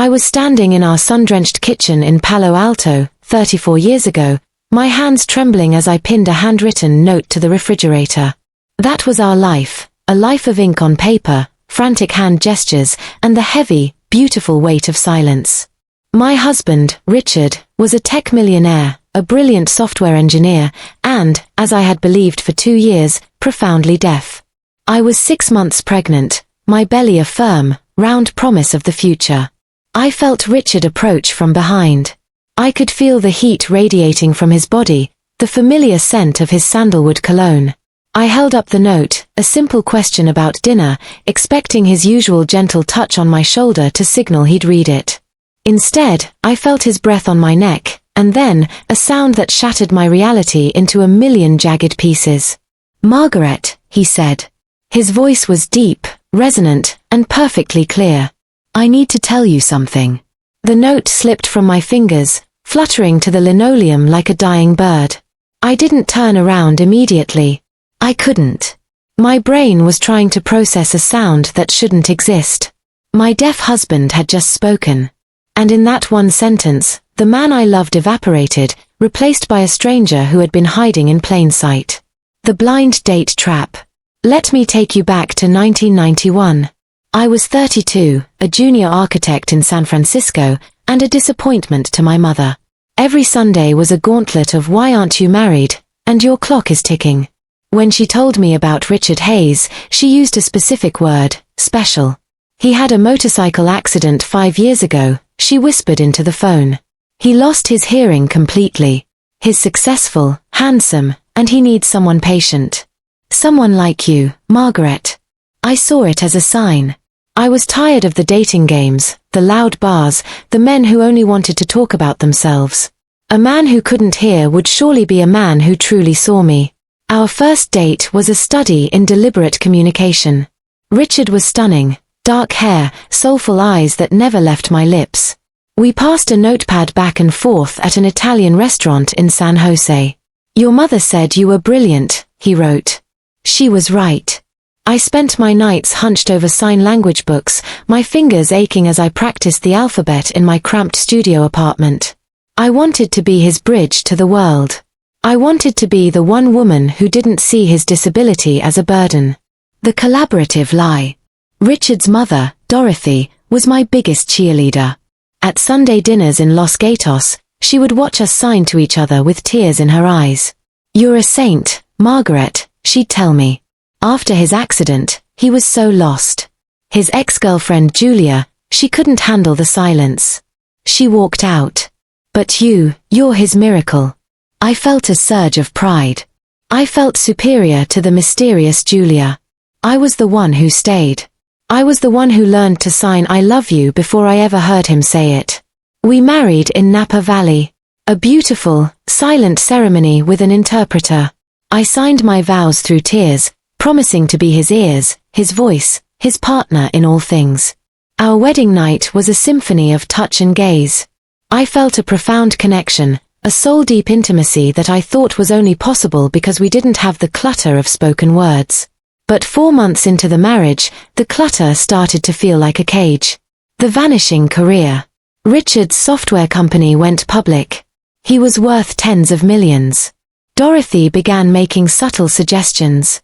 I was standing in our sun-drenched kitchen in Palo Alto, 34 years ago, my hands trembling as I pinned a handwritten note to the refrigerator. That was our life, a life of ink on paper, frantic hand gestures, and the heavy, beautiful weight of silence. My husband, Richard, was a tech millionaire, a brilliant software engineer, and, as I had believed for 2 years, profoundly deaf. I was 6 months pregnant, my belly a firm, round promise of the future. I felt Richard approach from behind. I could feel the heat radiating from his body, the familiar scent of his sandalwood cologne. I held up the note, a simple question about dinner, expecting his usual gentle touch on my shoulder to signal he'd read it. Instead, I felt his breath on my neck, and then, a sound that shattered my reality into a million jagged pieces. "Margaret," he said. His voice was deep, resonant, and perfectly clear. "I need to tell you something." The note slipped from my fingers, fluttering to the linoleum like a dying bird. I didn't turn around immediately. I couldn't. My brain was trying to process a sound that shouldn't exist. My deaf husband had just spoken. And in that one sentence, the man I loved evaporated, replaced by a stranger who had been hiding in plain sight. The blind date trap. Let me take you back to 1991. I was 32, a junior architect in San Francisco, and a disappointment to my mother. Every Sunday was a gauntlet of "Why aren't you married?" and "Your clock is ticking." When she told me about Richard Hayes, she used a specific word, special. "He had a motorcycle accident 5 years ago," she whispered into the phone. "He lost his hearing completely. He's successful, handsome, and he needs someone patient. Someone like you, Margaret." I saw it as a sign. I was tired of the dating games, the loud bars, the men who only wanted to talk about themselves. A man who couldn't hear would surely be a man who truly saw me. Our first date was a study in deliberate communication. Richard was stunning, dark hair, soulful eyes that never left my lips. We passed a notepad back and forth at an Italian restaurant in San Jose. "Your mother said you were brilliant," he wrote. She was right. I spent my nights hunched over sign language books, my fingers aching as I practiced the alphabet in my cramped studio apartment. I wanted to be his bridge to the world. I wanted to be the one woman who didn't see his disability as a burden. The collaborative lie. Richard's mother, Dorothy, was my biggest cheerleader. At Sunday dinners in Los Gatos, she would watch us sign to each other with tears in her eyes. "You're a saint, Margaret," she'd tell me. After his accident, he was so lost. His ex-girlfriend Julia, she couldn't handle the silence. She walked out. "But you're his miracle." I felt a surge of pride. I felt superior to the mysterious Julia. I was the one who stayed. I was the one who learned to sign "I love you" before I ever heard him say it. We married in Napa Valley. A beautiful, silent ceremony with an interpreter. I signed my vows through tears, promising to be his ears, his voice, his partner in all things. Our wedding night was a symphony of touch and gaze. I felt a profound connection, a soul-deep intimacy that I thought was only possible because we didn't have the clutter of spoken words. But 4 months into the marriage, the clutter started to feel like a cage. The vanishing career. Richard's software company went public. He was worth tens of millions. Dorothy began making subtle suggestions.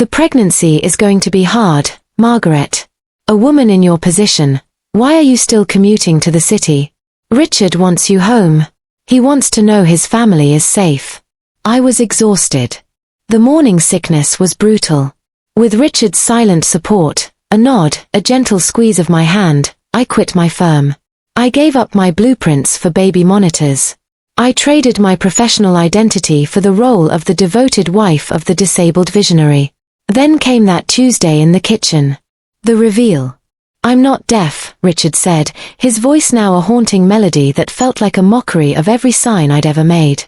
"The pregnancy is going to be hard, Margaret. A woman in your position, why are you still commuting to the city? Richard wants you home. He wants to know his family is safe." I was exhausted. The morning sickness was brutal. With Richard's silent support, a nod, a gentle squeeze of my hand, I quit my firm. I gave up my blueprints for baby monitors. I traded my professional identity for the role of the devoted wife of the disabled visionary. Then came that Tuesday in the kitchen. The reveal. "I'm not deaf," Richard said, his voice now a haunting melody that felt like a mockery of every sign I'd ever made.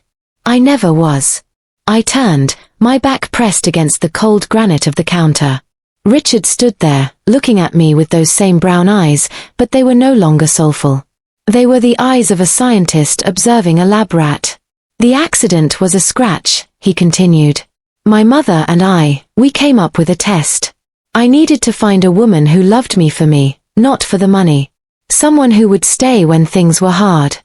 I never was. I turned, my back pressed against the cold granite of the counter. Richard stood there, looking at me with those same brown eyes, but they were no longer soulful. They were the eyes of a scientist observing a lab rat. "The accident was a scratch," he continued. "My mother and we came up with a test. I needed to find a woman who loved me for me, not for the money. Someone who would stay when things were hard.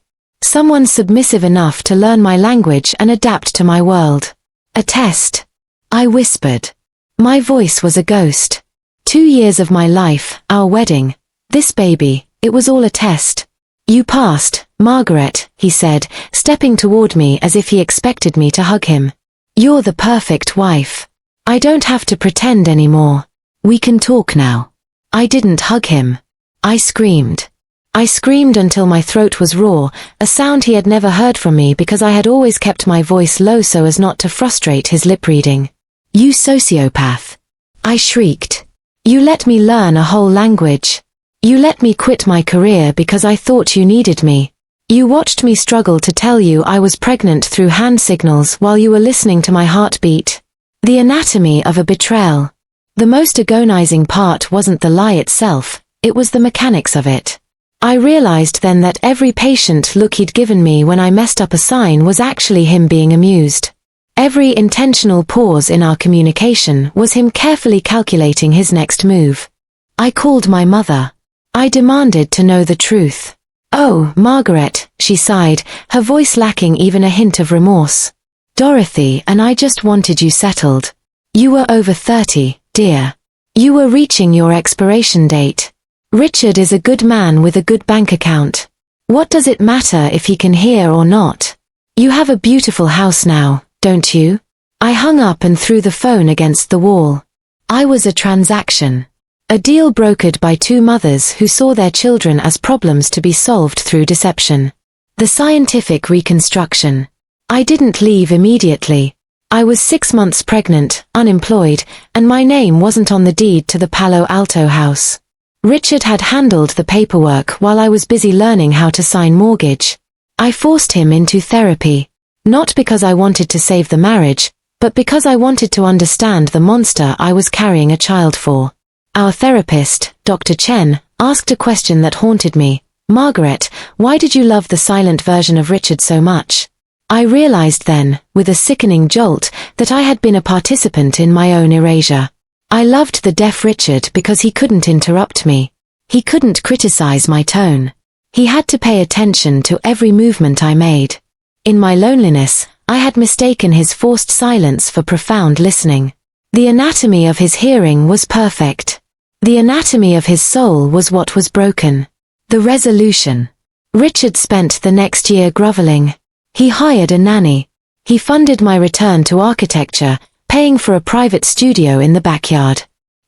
Someone submissive enough to learn my language and adapt to my world. A test. I whispered. My voice was a ghost. 2 years of my life, our wedding, this baby, it was all a test. You passed, Margaret, he said, stepping toward me as if he expected me to hug him. You're the perfect wife. I don't have to pretend anymore. We can talk now. I didn't hug him. I screamed. I screamed until my throat was raw, a sound he had never heard from me because I had always kept my voice low so as not to frustrate his lip reading. You sociopath. I shrieked. You let me learn a whole language. You let me quit my career because I thought you needed me. You watched me struggle to tell you I was pregnant through hand signals while you were listening to my heartbeat. The anatomy of a betrayal. The most agonizing part wasn't the lie itself, it was the mechanics of it. I realized then that every patient look he'd given me when I messed up a sign was actually him being amused. Every intentional pause in our communication was him carefully calculating his next move. I called my mother. I demanded to know the truth. Oh, Margaret, she sighed, her voice lacking even a hint of remorse. Dorothy and I just wanted you settled. You were over 30, dear. You were reaching your expiration date. Richard is a good man with a good bank account. What does it matter if he can hear or not? You have a beautiful house now, don't you? I hung up and threw the phone against the wall. I was a transaction. A deal brokered by two mothers who saw their children as problems to be solved through deception. The scientific reconstruction. I didn't leave immediately. I was 6 months pregnant, unemployed, and my name wasn't on the deed to the Palo Alto house. Richard had handled the paperwork while I was busy learning how to sign mortgage. I forced him into therapy, not because I wanted to save the marriage, but because I wanted to understand the monster I was carrying a child for. Our therapist, Dr. Chen, asked a question that haunted me. Margaret, why did you love the silent version of Richard so much? I realized then, with a sickening jolt, that I had been a participant in my own erasure. I loved the deaf Richard because he couldn't interrupt me. He couldn't criticize my tone. He had to pay attention to every movement I made. In my loneliness, I had mistaken his forced silence for profound listening. The anatomy of his hearing was perfect. The anatomy of his soul was what was broken. The resolution. Richard spent the next year groveling. He hired a nanny. He funded my return to architecture, paying for a private studio in the backyard.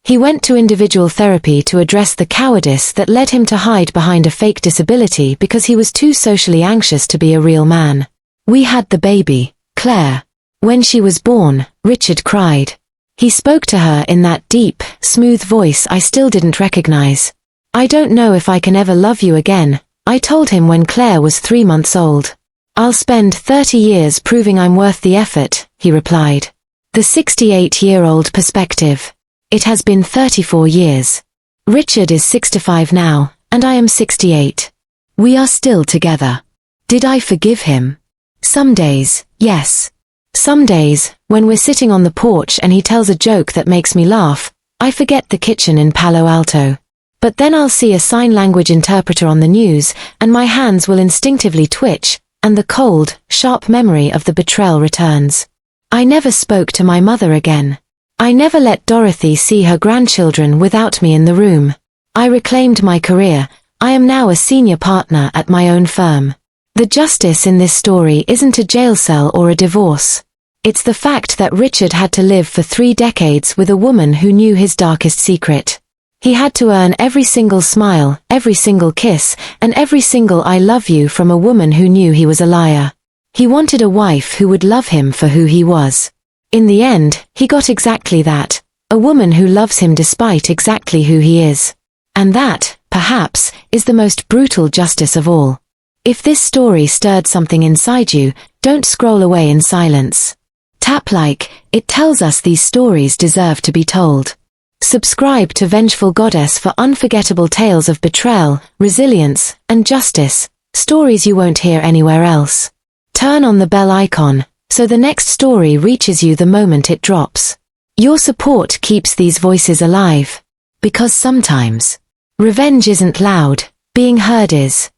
He went to individual therapy to address the cowardice that led him to hide behind a fake disability because he was too socially anxious to be a real man. We had the baby, Claire. When she was born, Richard cried. He spoke to her in that deep, smooth voice I still didn't recognize. I don't know if I can ever love you again, I told him when Claire was 3 months old. I'll spend 30 years proving I'm worth the effort, he replied. The 68-year-old perspective. It has been 34 years. Richard is 65 now, and I am 68. We are still together. Did I forgive him? Some days, yes. Some days, when we're sitting on the porch and he tells a joke that makes me laugh, I forget the kitchen in Palo Alto. But then I'll see a sign language interpreter on the news, and my hands will instinctively twitch, and the cold, sharp memory of the betrayal returns. I never spoke to my mother again. I never let Dorothy see her grandchildren without me in the room. I reclaimed my career. I am now a senior partner at my own firm. The justice in this story isn't a jail cell or a divorce. It's the fact that Richard had to live for 3 decades with a woman who knew his darkest secret. He had to earn every single smile, every single kiss, and every single I love you from a woman who knew he was a liar. He wanted a wife who would love him for who he was. In the end, he got exactly that, a woman who loves him despite exactly who he is. And that, perhaps, is the most brutal justice of all. If this story stirred something inside you, don't scroll away in silence. Tap like, it tells us these stories deserve to be told. Subscribe to Vengeful Goddess for unforgettable tales of betrayal, resilience, and justice, stories you won't hear anywhere else. Turn on the bell icon, so the next story reaches you the moment it drops. Your support keeps these voices alive. Because sometimes, revenge isn't loud, Being heard is